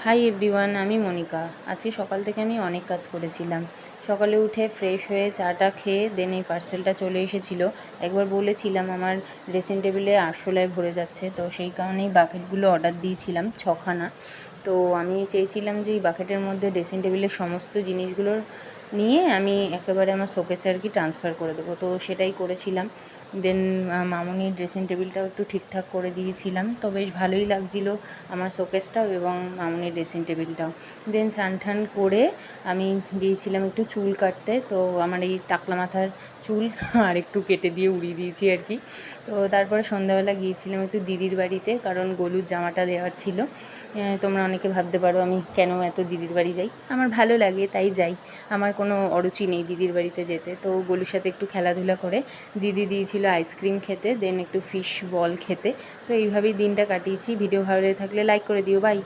Hi everyone, আমি মনিকা। আজকে সকাল থেকে আমি অনেক কাজ করেছিলাম। সকালে উঠে ফ্রেশ হয়ে চাটা খেয়ে দেন এই পার্সেলটা চলে এসেছিলো। একবার বলেছিলাম আমার ড্রেসিং টেবিলে আরশোলায় ভরে যাচ্ছে, তো সেই কারণেই বাকেটগুলো অর্ডার দিয়েছিলাম 6খানা। তো আমি চেয়েছিলাম যে এই বাকেটের মধ্যে ড্রেসিং টেবিলের সমস্ত জিনিসগুলোর নিয়ে আমি একেবারে আমার শোকেসে আর কি ট্রান্সফার করে দেবো, তো সেটাই করেছিলাম। দেন মামুনির ড্রেসিং টেবিলটাও একটু ঠিকঠাক করে দিয়েছিলাম, তো বেশ ভালোই লাগছিলো আমার শোকেসটাও এবং মামুনির ড্রেসিং টেবিলটাও। দেন স্নান টান করে আমি গিয়েছিলাম একটু চুল কাটতে, তো আমার এই টাকলা মাথার চুল আর একটু কেটে দিয়ে উড়িয়ে দিয়েছি আর কি। তো তারপরে সন্ধ্যাবেলা গিয়েছিলাম একটু দিদির বাড়িতে, কারণ গোলুর জামাটা দেওয়ার ছিল। তোমরা অনেকে ভাবতে পারো আমি কেন এত দিদির বাড়ি যাই, আমার ভালো লাগে তাই যাই। আমার কোনো অরুচি নেই দিদির বাড়িতে যেতে। তো গোলুর সাথে একটু খেলাধুলা করে দিদি দিয়েছিল আইসক্রিম খেতে, দেন একটু ফিশ বল খেতে। তো এইভাবেই দিনটা কাটিয়েছি। ভিডিও ভালো লেগে থাকলে লাইক করে দিও। বাই।